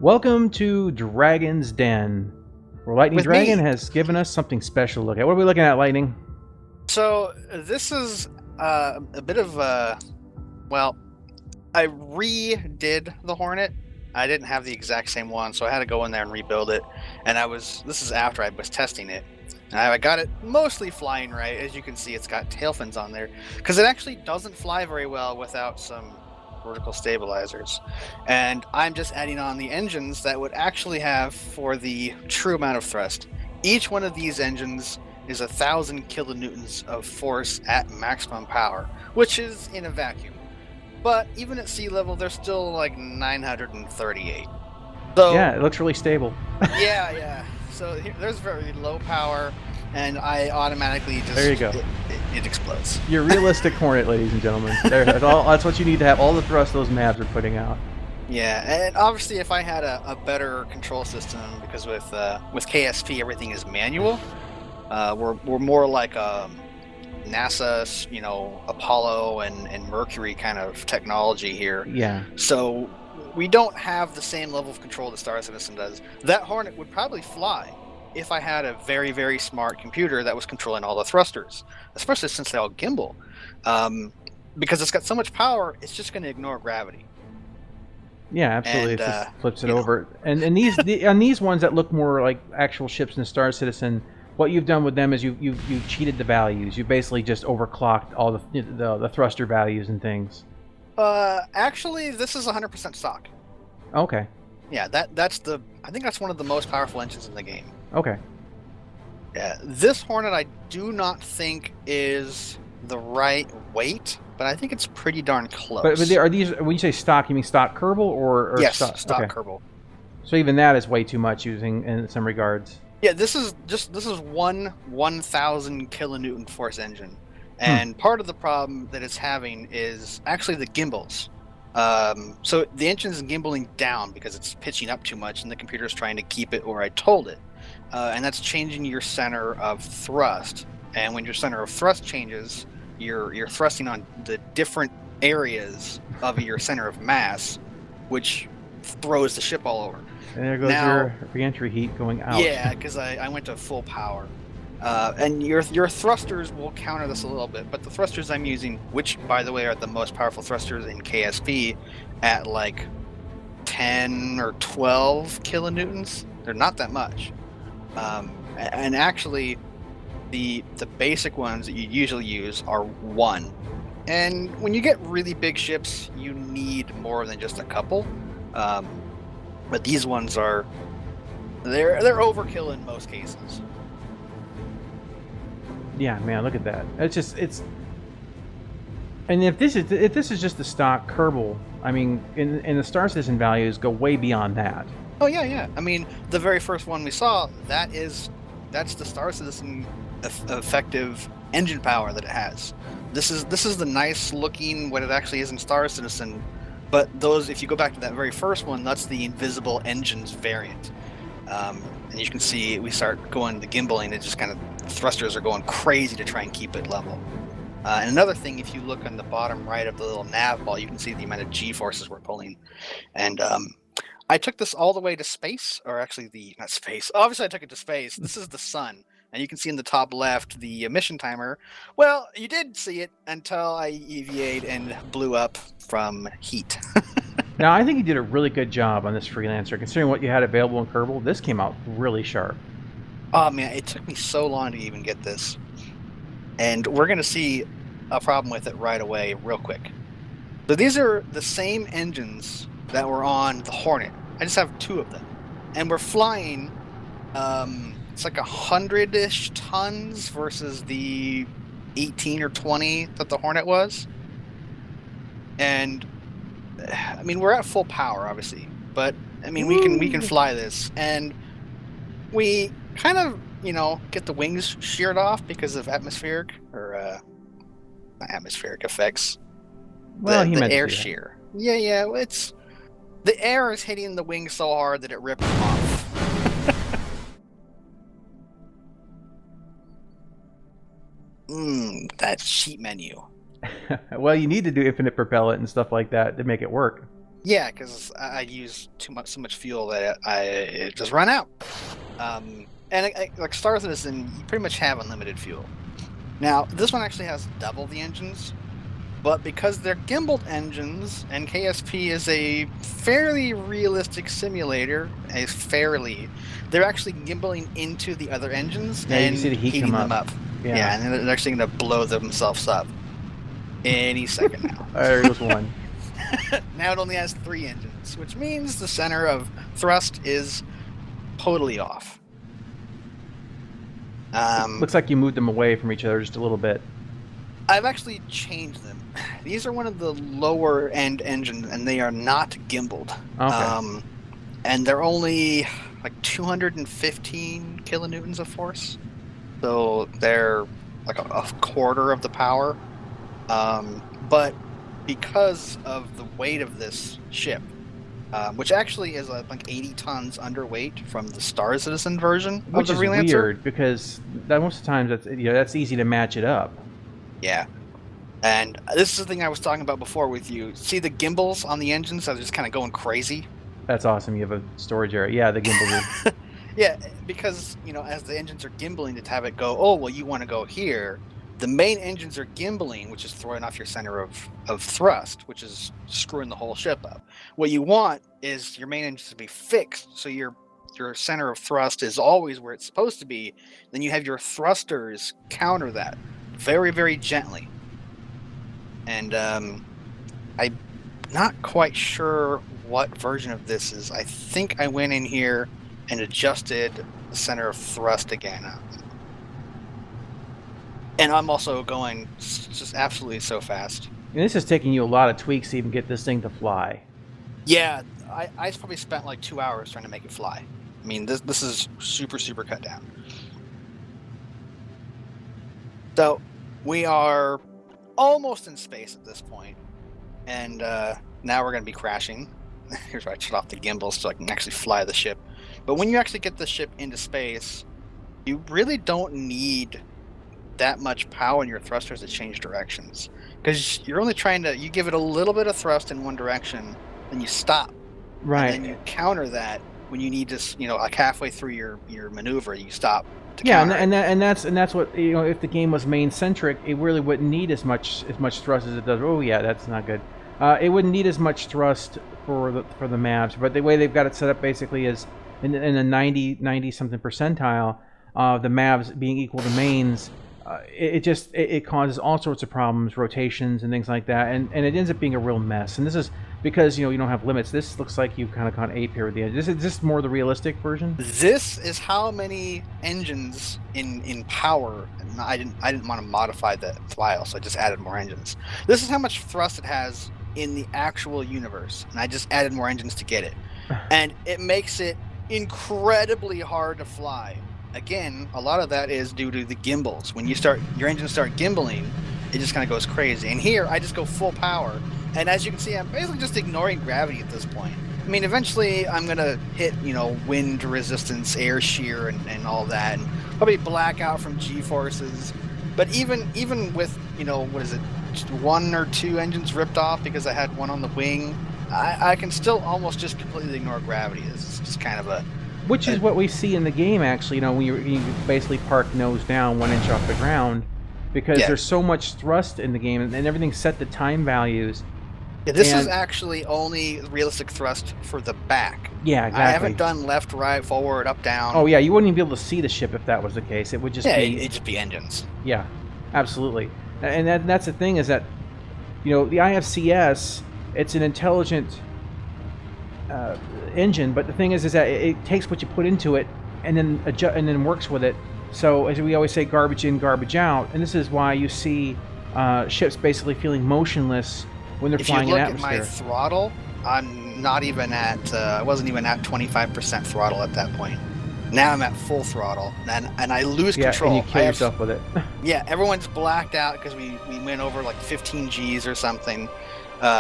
Welcome to Dragon's Den, where Lightning With Dragon me. has given us something special to look at. What are we looking at, Lightning? So this is a bit of well, I redid the Hornet. I didn't have the exact same one, so I had to go in there and rebuild it. And this is after I was testing it. And I got it mostly flying right. As you can see, it's got tail fins on there because it actually doesn't fly very well without some vertical stabilizers. And I'm just adding on the engines that would actually have for the true amount of thrust. Each one of these engines is 1,000 kilonewtons of force at maximum power, which is in a vacuum. But even at sea level, they're still like 938. So Yeah, it looks really stable. yeah. So there's very low power, and I automatically just There you go. It explodes. Your realistic Hornet, ladies and gentlemen. That's what you need to have. All the thrust those mavs are putting out. Yeah, and obviously if I had a better control system, because with KSP everything is manual. We're more like NASA, Apollo and Mercury kind of technology here. Yeah. So we don't have the same level of control that Star Citizen does. That Hornet would probably fly if I had a very, very smart computer that was controlling all the thrusters, especially since they all gimbal. Because it's got so much power, it's just going to ignore gravity. Yeah, absolutely. And, it just flips it over. And on these ones that look more like actual ships in Star Citizen, what you've done with them is you cheated the values. You basically just overclocked all the thruster values and things. Actually, this is 100% stock. Okay. Yeah, I think that's one of the most powerful engines in the game. Okay. Yeah, this Hornet I do not think is the right weight, but I think it's pretty darn close. But are these, when you say stock, you mean stock Kerbal or yes, stock okay. Kerbal. So even that is way too much using in some regards. Yeah, this is 1,000 kilonewton force engine, and part of the problem that it's having is actually the gimbals. So the engine's gimbaling down because it's pitching up too much, and the computer's trying to keep it where I told it, and that's changing your center of thrust. And when your center of thrust changes, you're thrusting on the different areas of your center of mass, which throws the ship all over. And there goes your re-entry heat going out. Yeah, because I went to full power. And your thrusters will counter this a little bit, but the thrusters I'm using, which, by the way, are the most powerful thrusters in KSP, at like 10 or 12 kilonewtons, they're not that much. And actually, the basic ones that you usually use are 1. And when you get really big ships, you need more than just a couple. But these ones they're overkill in most cases. Yeah, man, look at that. It's and if this is just the stock Kerbal, I mean, in the Star Citizen values go way beyond that. Oh yeah. I mean, the very first one we saw, that's the Star Citizen effective engine power that it has. This is the nice looking what it actually is in Star Citizen. But if you go back to that very first one, that's the invisible engines variant. And you can see we start going to gimbaling, it just kind of, thrusters are going crazy to try and keep it level. And another thing, if you look on the bottom right of the little nav ball, you can see the amount of G-forces we're pulling. And I took this all the way to space, or actually not space. Obviously I took it to space. This is the sun. And you can see in the top left the emission timer. Well, you did see it until I EVA'd and blew up from heat. Now, I think you did a really good job on this Freelancer. Considering what you had available in Kerbal, this came out really sharp. Oh man, it took me so long to even get this. And we're going to see a problem with it right away, real quick. So these are the same engines that were on the Hornet. I just have 2 of them. And we're flying... it's like 100-ish tons versus the 18 or 20 that the Hornet was. And I mean, we're at full power, obviously, but I mean, we can fly this, and we kind of get the wings sheared off because of atmospheric or not atmospheric effects. Well, the air shear. Yeah. It's the air is hitting the wings so hard that it ripped them off. That sheet menu. Well, you need to do infinite propellant and stuff like that to make it work. Yeah, because I use so much fuel that it just run out. Like Star Citizen, you pretty much have unlimited fuel. Now, this one actually has double the engines, but because they're gimbaled engines, and KSP is a fairly realistic simulator, they're actually gimbaling into the other engins and you see the heat heating them up. Yeah, and they're actually going to blow themselves up any second now. There goes one. Now it only has 3 engines, which means the center of thrust is totally off. Looks like you moved them away from each other just a little bit. I've actually changed them. These are one of the lower end engines, and they are not gimbaled. Okay. And they're only like 215 kilonewtons of force, so they're like a quarter of the power. But because of the weight of this ship, which actually is like 80 tons underweight from the Star Citizen version of the Relancer. Which is weird, because most of the times that's easy to match it up. Yeah. And this is the thing I was talking about before with you. See the gimbals on the engines that are just kind of going crazy? That's awesome. You have a storage area. Yeah, the gimbal. Yeah, because, as the engines are gimbaling to have it go, oh, well, you want to go here. The main engines are gimbaling, which is throwing off your center of thrust, which is screwing the whole ship up. What you want is your main engines to be fixed, so your center of thrust is always where it's supposed to be. Then you have your thrusters counter that very, very gently. And I'm not quite sure what version of this is. I think I went in here and adjusted the center of thrust again. And I'm also going just absolutely so fast. And this is taking you a lot of tweaks to even get this thing to fly. Yeah, I probably spent like 2 hours trying to make it fly. I mean, this is super, super cut down. So we are almost in space at this point, and now we're going to be crashing. Here's where I shut off the gimbals so I can actually fly the ship. But when you actually get the ship into space, you really don't need that much power in your thrusters to change directions, because you're only you give it a little bit of thrust in one direction, then you stop. Right. And then you counter that when you need to, like halfway through your maneuver, you stop. Yeah, and that's what, if the game was main centric, it really wouldn't need as much thrust as it does. Oh yeah, that's not good. It wouldn't need as much thrust for the maps, but the way they've got it set up basically is in a 90 something percentile, the maps being equal to mains. It causes all sorts of problems, rotations and things like that, and it ends up being a real mess. And this is because you don't have limits. This looks like you've kind of gone ape here with the edge. Is this more the realistic version? This is how many engines in power. I didn't want to modify the file, so I just added more engines. This is how much thrust it has in the actual universe, and I just added more engines to get it. And it makes it incredibly hard to fly. Again, a lot of that is due to the gimbals. When your engines start gimbaling, it just kind of goes crazy. And here, I just go full power. And as you can see, I'm basically just ignoring gravity at this point. I mean, eventually, I'm going to hit, wind resistance, air shear, and all that. And probably black out from G-forces. But even with, what is it, just 1 or 2 engines ripped off because I had one on the wing, I can still almost just completely ignore gravity. It's just kind of a... Which is what we see in the game, actually, when you basically park nose down 1 inch off the ground, because there's so much thrust in the game, and everything's set to time values. Yeah, this is actually only realistic thrust for the back. Yeah, exactly. I haven't done left, right, forward, up, down. Oh, yeah, you wouldn't even be able to see the ship if that was the case. It would just be... it'd just be engines. Yeah, absolutely. And that's the thing, is that, the IFCS, it's an intelligent... engine, but the thing is that it takes what you put into it and then works with it. So as we always say, garbage in, garbage out, and this is why you see ships basically feeling motionless when they're flying in atmosphere. If you look at my throttle, I'm not even at I wasn't even at 25% throttle at that point. Now I'm at full throttle, and I lose control. And you kill yourself with it. Yeah, everyone's blacked out because we went over like 15 Gs or something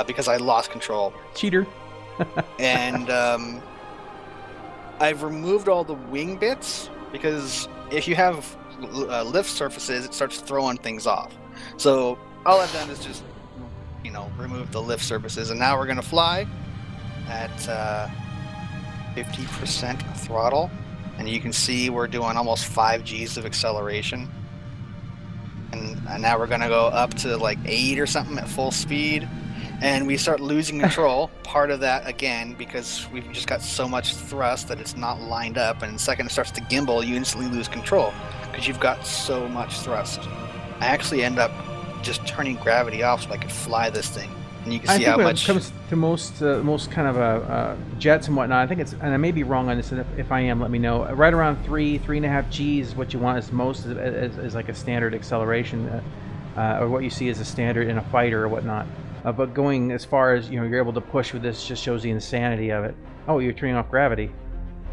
because I lost control. Cheater. And I've removed all the wing bits, because if you have lift surfaces, it starts throwing things off. So all I've done is just remove the lift surfaces, and now we're going to fly. at 50% throttle, and you can see we're doing almost 5 Gs of acceleration. And now we're going to go up to like 8 or something at full speed, and we start losing control. Part of that, again, because we've just got so much thrust that it's not lined up, and the second it starts to gimbal, you instantly lose control because you've got so much thrust. I actually end up just turning gravity off so I could fly this thing, and you can see how much. When it comes to most kind of jets and whatnot, I think it's, and I may be wrong on this, and if I am, let me know. Right around 3.5 Gs is what you want as most as like a standard acceleration, or what you see as a standard in a fighter or whatnot. But going as far as you're able to push with this just shows the insanity of it. Oh, you're turning off gravity.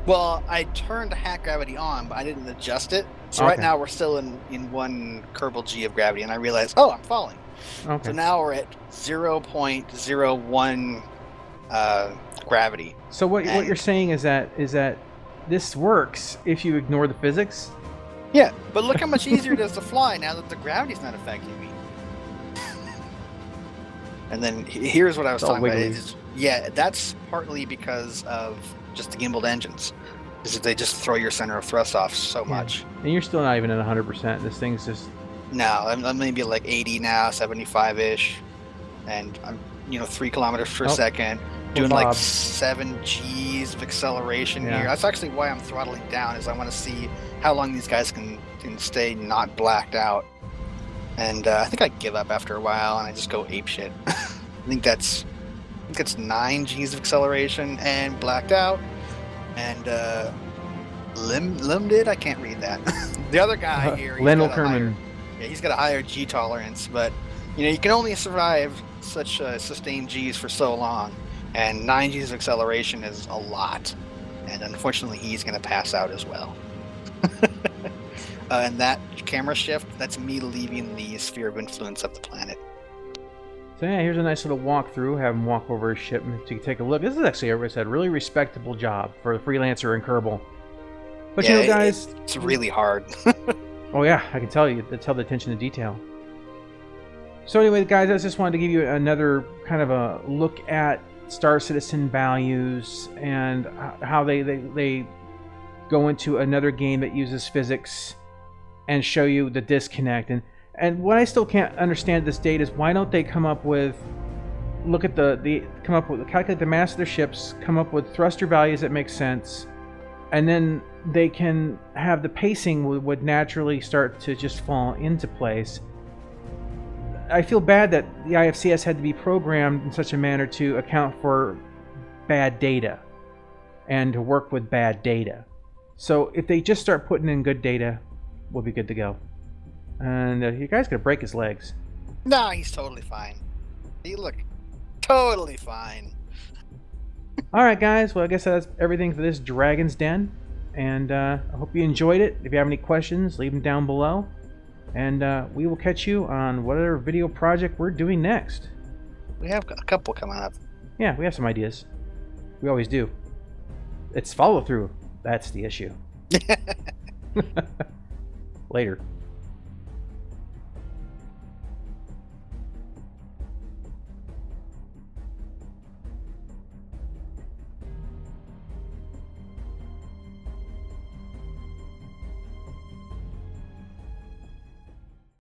Well, I turned hack gravity on, but I didn't adjust it. So Okay. right now we're still in 1 Kerbal G of gravity, and I realized, oh, I'm falling. Okay. So now we're at 0.01 gravity. So what you're saying is that this works if you ignore the physics? Yeah, but look how much easier it is to fly now that the gravity's not affecting me. And then here's what I was It's all talking about. wiggly. Yeah, that's partly because of just the gimbaled engines. Is that they just throw your center of thrust off so much. And you're still not even at 100%. This thing's just... No, I'm maybe like 80 now, 75-ish. And I'm, 3 kilometers per second. Doing like 7 Gs of acceleration here. That's actually why I'm throttling down, is I want to see how long these guys can stay not blacked out. And I think I give up after a while and I just go apeshit. I think that's 9 Gs of acceleration and blacked out. And limited, I can't read that. The other guy here, Lendl Kerman. He's got a higher G tolerance, but you can only survive such sustained Gs for so long, and 9 Gs of acceleration is a lot, and unfortunately he's going to pass out as well. And that camera shift, that's me leaving the sphere of influence of the planet. So yeah, here's a nice little walkthrough. Have him walk over his ship to take a look. This is actually, as I said, a really respectable job for a freelancer in Kerbal. But Yeah, guys, it's really hard. oh yeah, I can tell you, tell the attention to detail. So anyway, guys, I just wanted to give you another kind of a look at Star Citizen values and how they go into another game that uses physics and show you the disconnect. And what I still can't understand this date is why don't they come up with, calculate the mass of their ships, come up with thruster values that make sense, and then they can have the pacing would naturally start to just fall into place. I feel bad that the IFCS had to be programmed in such a manner to account for bad data and to work with bad data. So if they just start putting in good data, we'll be good to go. And you guys gonna break his legs. No, he's totally fine. He look totally fine. Alright guys, well I guess that's everything for this Dragon's Den. And I hope you enjoyed it. If you have any questions, leave them down below. And we will catch you on whatever video project we're doing next. We have a couple coming up. Yeah, we have some ideas. We always do. It's follow through. That's the issue. Later.